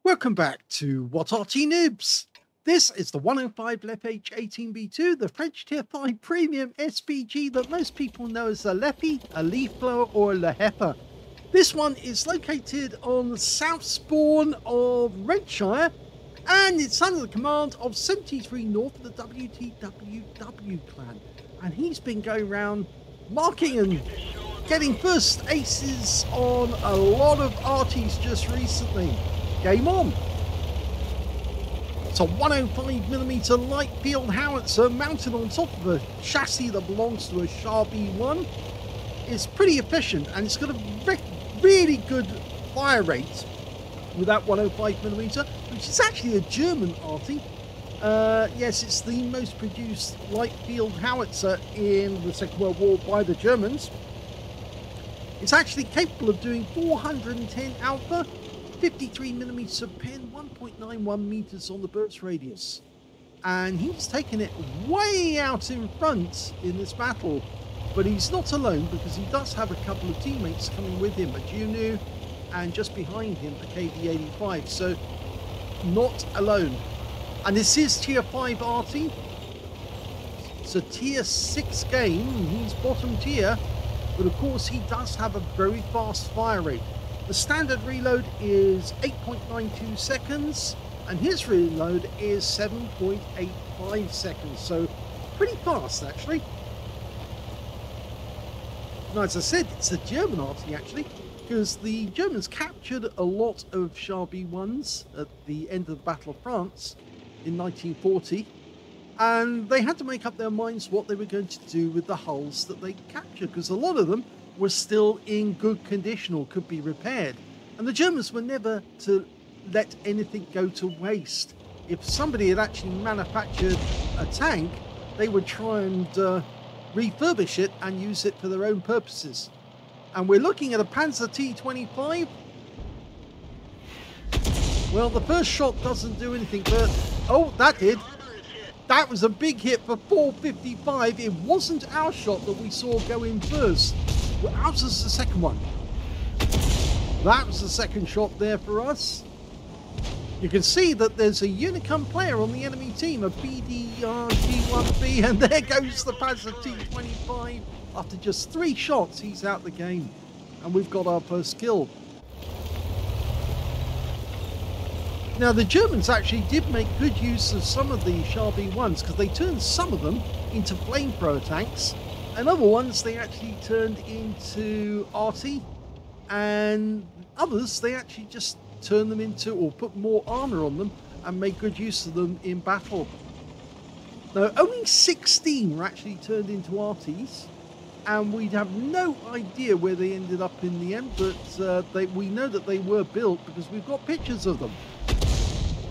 Welcome back to What Arty Noobs. This is the 105 leFH18B2, the French Tier 5 Premium SPG that most people know as a leFH, a leaf blower, or a leHEPA. This one is located on the south spawn of Redshire, and it's under the command of 73north, the WTWW clan. And he's been going around marking and getting first aces on a lot of Arties just recently. Game on. It's a 105mm light field howitzer mounted on top of a chassis that belongs to a Shure MV7X. It's pretty efficient and it's got a really good fire rate with that 105mm, which is actually a German Arty. Yes, it's the most produced light field howitzer in the Second World War by the Germans. It's actually capable of doing 410 alpha, 53mm pen, 1.91 meters on the burst radius, and he's taken it way out in front in this battle. But he's not alone, because he does have a couple of teammates coming with him, a Juno, and just behind him a KV-85, so not alone. And this is tier 5 Arty. It's a tier 6 game, he's bottom tier, but of course he does have a very fast fire rate. The standard reload is 8.92 seconds, and his reload is 7.85 seconds, so pretty fast actually. Now, as I said, it's a German Arty actually, because the Germans captured a lot of Shure MV7X at the end of the Battle of France in 1940, and they had to make up their minds what they were going to do with the hulls that they captured, because a lot of them were still in good condition or could be repaired. And the Germans were never to let anything go to waste. If somebody had actually manufactured a tank, they would try and refurbish it and use it for their own purposes. And we're looking at a Panzer T25. Well, the first shot doesn't do anything, but oh, that did. That was a big hit for 455. It wasn't our shot that we saw go in first. Well, ours was the second one. That was the second shot there for us. You can see that there's a Unicum player on the enemy team, a BDRG1B, and there goes the Panzer T25. After just 3 shots, he's out the game. And we've got our first kill. Now, the Germans actually did make good use of some of the Shure MV7X, because they turned some of them into flamethrower tanks, and other ones they actually turned into Arty, and others they actually just turned them into, or put more armor on them and made good use of them in battle. Now, only 16 were actually turned into Arties, and we'd have no idea where they ended up in the end, but we know that they were built because we've got pictures of them.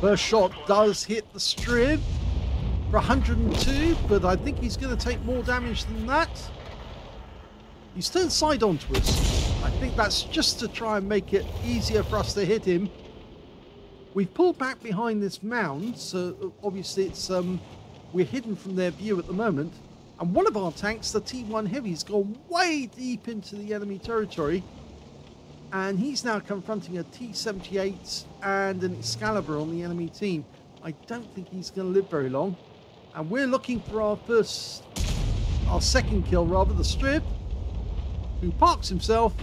First shot does hit the strib for 102, but I think he's going to take more damage than that. He's turned side on to us. I think that's just to try and make it easier for us to hit him. We've pulled back behind this mound, so obviously it's we're hidden from their view at the moment. And one of our tanks, the T1 Heavy, has gone way deep into the enemy territory. And he's now confronting a T78 and an Excalibur on the enemy team. I don't think he's going to live very long. And we're looking for our second kill rather, the strip, who parks himself.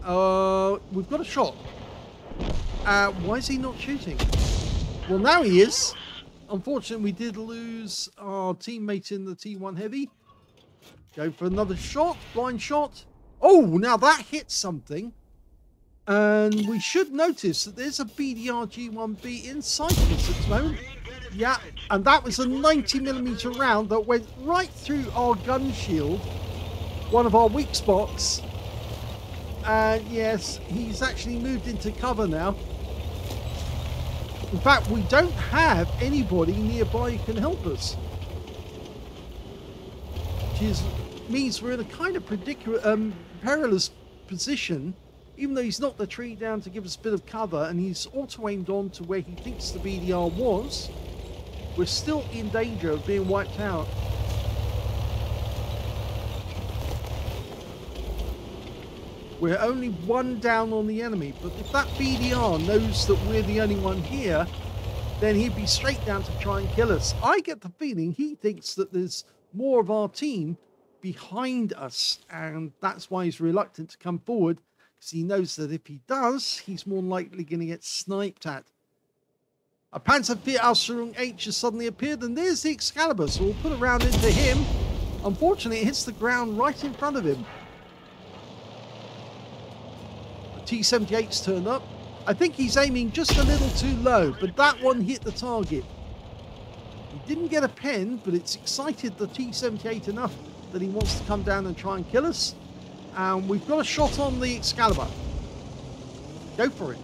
We've got a shot. Why is he not shooting? Well, now he is. Unfortunately, we did lose our teammate in the T1 Heavy. Go for another shot, blind shot. Oh, now that hit something. And we should notice that there's a BDRG1B inside of us at the moment. Yeah, and that was a 90mm round that went right through our gun shield, one of our weak spots. And yes, he's actually moved into cover now. In fact, we don't have anybody nearby who can help us, which means we're in a kind of perilous position. Even though he's knocked the tree down to give us a bit of cover, and he's auto-aimed on to where he thinks the BDR was, we're still in danger of being wiped out. We're only one down on the enemy, but if that BDR knows that we're the only one here, then he'd be straight down to try and kill us. I get the feeling he thinks that there's more of our team behind us, and that's why he's reluctant to come forward, because he knows that if he does, he's more likely going to get sniped at. A Panzer IV Ausführung H has suddenly appeared, and there's the Excalibur, so we'll put a round into him. Unfortunately, it hits the ground right in front of him. The T-78's turned up. I think he's aiming just a little too low, but that one hit the target. He didn't get a pen, but it's excited the T-78 enough that he wants to come down and try and kill us. And we've got a shot on the Excalibur. Go for it.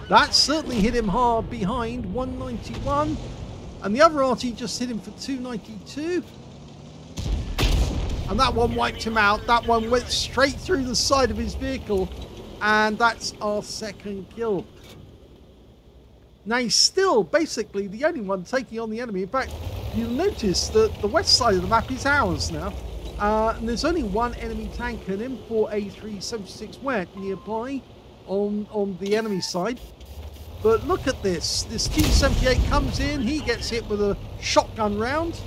That certainly hit him hard behind, 191. And the other Arty just hit him for 292. And that one wiped him out. That one went straight through the side of his vehicle. And that's our second kill. Now he's still basically the only one taking on the enemy. In fact, you'll notice that the west side of the map is ours now. And there's only one enemy tank, an M4A376 Wet nearby on the enemy side. But look at this. This T-78 comes in. He gets hit with a shotgun round.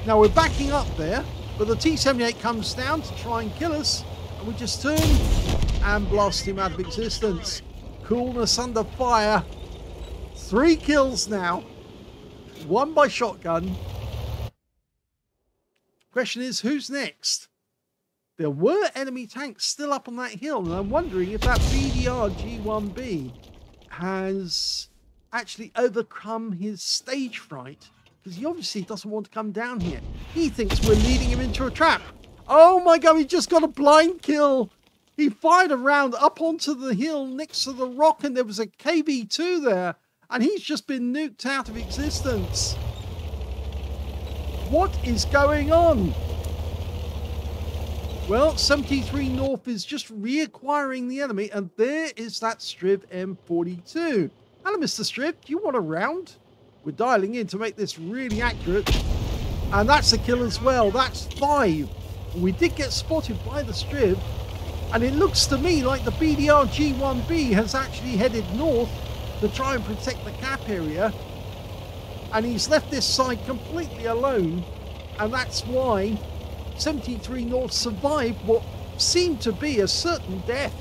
Now we're backing up there. But the T-78 comes down to try and kill us. And we just turn and blast him out of existence. Coolness under fire. 3 kills now. 1 by shotgun. Question is, who's next? There were enemy tanks still up on that hill. And I'm wondering if that BDR G1B has actually overcome his stage fright, because he obviously doesn't want to come down here. He thinks we're leading him into a trap. Oh my god, he just got a blind kill. He fired a round up onto the hill next to the rock, and there was a KV-2 there, and he's just been nuked out of existence. What is going on? Well, 73 North is just reacquiring the enemy, and there is that Striv M42. Hello, Mr. Striv. Do you want a round? We're dialing in to make this really accurate. And that's a kill as well. That's 5. We did get spotted by the Striv, and it looks to me like the BDR G1B has actually headed north to try and protect the cap area. And he's left this side completely alone, and that's why 73 North survived what seemed to be a certain death.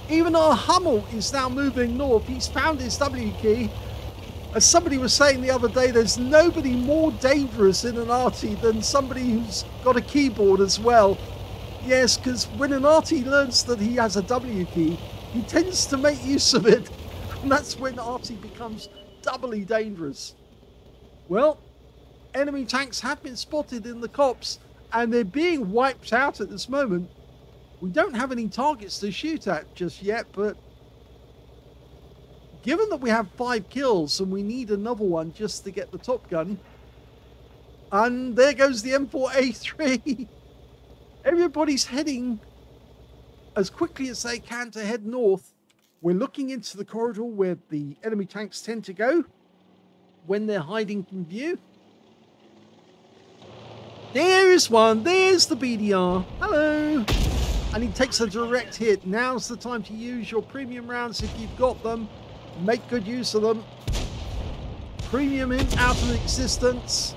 Even our Hummel is now moving north. He's found his W key. As somebody was saying the other day, there's nobody more dangerous in an Arty than somebody who's got a keyboard as well. Yes, because when an Arty learns that he has a W key, he tends to make use of it. And that's when Arty becomes doubly dangerous. Well, enemy tanks have been spotted in the copse, and they're being wiped out at this moment. We don't have any targets to shoot at just yet, but given that we have 5 kills and we need another one just to get the top gun, and there goes the M4A3. Everybody's heading as quickly as they can to head north. We're looking into the corridor where the enemy tanks tend to go when they're hiding from view. There is one. There's the BDR. Hello. And he takes a direct hit. Now's the time to use your premium rounds if you've got them. Make good use of them. Premium him out of existence.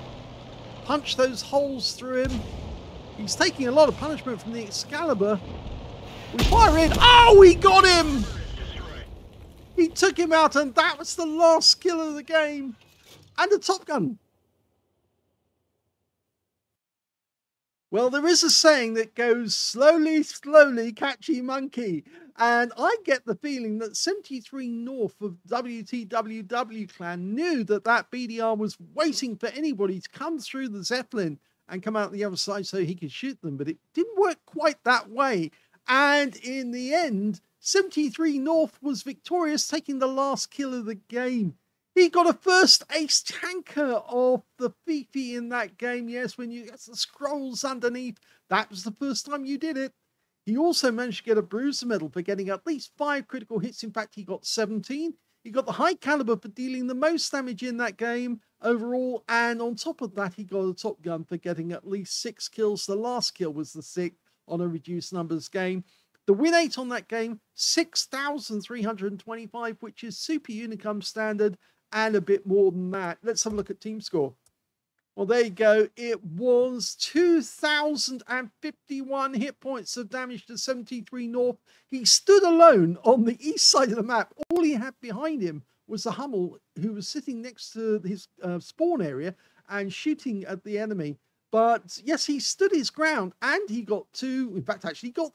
Punch those holes through him. He's taking a lot of punishment from the Excalibur. We fire in. Oh, we got him! He took him out, and that was the last kill of the game. And a Top Gun. Well, there is a saying that goes, slowly, slowly, catchy monkey. And I get the feeling that 73 North of WTWW clan knew that that BDR was waiting for anybody to come through the Zeppelin and come out the other side so he could shoot them. But it didn't work quite that way. And in the end, 73 North was victorious, taking the last kill of the game. He got a first ace tanker of the Fifi in that game. Yes, when you get the scrolls underneath, that was the first time you did it. He also managed to get a bruiser medal for getting at least 5 critical hits. In fact, he got 17. He got the high caliber for dealing the most damage in that game overall, and on top of that, he got a top gun for getting at least 6 kills. The last kill was the 6th on a reduced numbers game. The win rate on that game, 6,325, which is super Unicum standard and a bit more than that. Let's have a look at team score. Well, there you go. It was 2,051 hit points of damage to 73 North. He stood alone on the east side of the map. All he had behind him was a Hummel who was sitting next to his spawn area and shooting at the enemy. But yes, he stood his ground and he got 2, in fact, actually got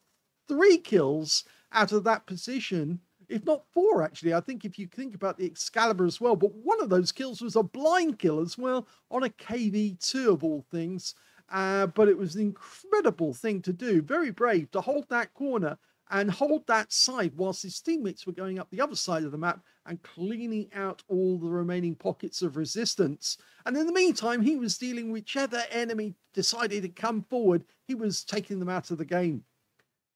3 kills out of that position, if not 4, actually. I think if you think about the Excalibur as well, but one of those kills was a blind kill as well on a KV2 of all things. But it was an incredible thing to do. Very brave to hold that corner and hold that side whilst his teammates were going up the other side of the map and cleaning out all the remaining pockets of resistance. And in the meantime, he was dealing with whichever enemy decided to come forward, he was taking them out of the game.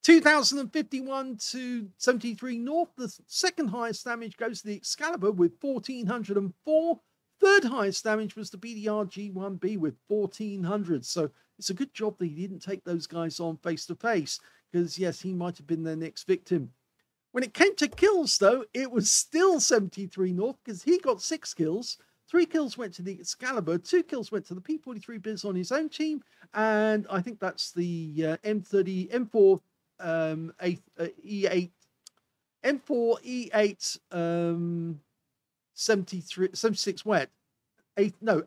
2,051 to 73 North. The second highest damage goes to the Excalibur with 1,404. Third highest damage was the BDR G1B with 1,400. So it's a good job that he didn't take those guys on face to face, because yes, he might have been their next victim. When it came to kills, though, it was still 73 North, because he got 6 kills. 3 kills went to the Excalibur, 2 kills went to the P43 Biz on his own team, and I think that's the M4 E8 M4 E8 76 wet. No,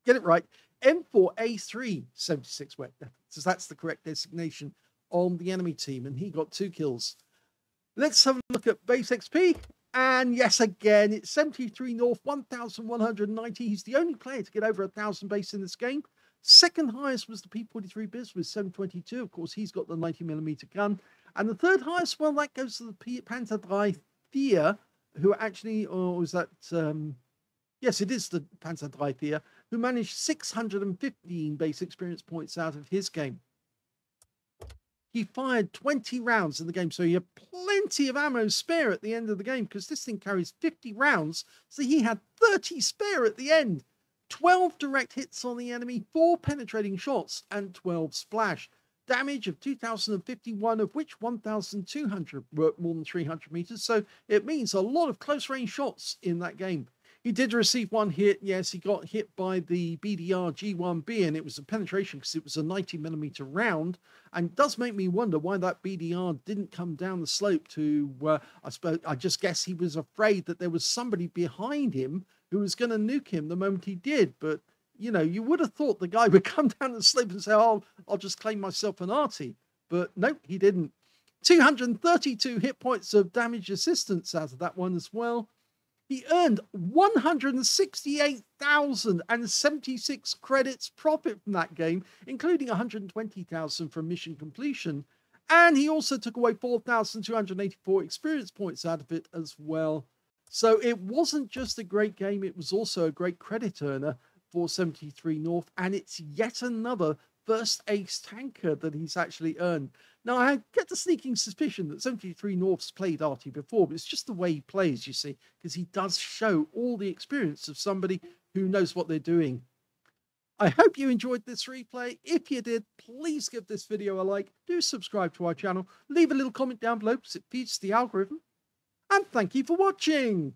get it right. M4 A3 76 wet. So that's the correct designation on the enemy team, and he got 2 kills. Let's have a look at base XP. And yes, again, it's 73 North, 1,190. He's the only player to get over 1,000 base in this game. Second highest was the P43 Biz with 722. Of course, he's got the 90mm gun. And the third highest, well, that goes to the Panzer III, who actually, or was that, yes, it is the Panzer III, who managed 615 base experience points out of his game. He fired 20 rounds in the game, so he had plenty of ammo spare at the end of the game, because this thing carries 50 rounds, so he had 30 spare at the end. 12 direct hits on the enemy, 4 penetrating shots, and 12 splash. Damage of 2,051, of which 1,200 were more than 300 meters, so it means a lot of close-range shots in that game. He did receive 1 hit. Yes, he got hit by the BDR G1B, and it was a penetration because it was a 90mm round. And it does make me wonder why that BDR didn't come down the slope to, I just guess he was afraid that there was somebody behind him who was going to nuke him the moment he did. But, you know, you would have thought the guy would come down the slope and say, oh, I'll just claim myself an Arty. But nope, he didn't. 232 hit points of damage assistance out of that one as well. He earned 168,076 credits profit from that game, including 120,000 from mission completion. And he also took away 4,284 experience points out of it as well. So it wasn't just a great game, it was also a great credit earner for 73 North. And it's yet another first ace tanker that he's actually earned. Now, I get the sneaking suspicion that 73 North's played Arty before, but it's just the way he plays, you see, because he does show all the experience of somebody who knows what they're doing. I hope you enjoyed this replay. If you did, please give this video a like, do subscribe to our channel, leave a little comment down below because it feeds the algorithm, and thank you for watching.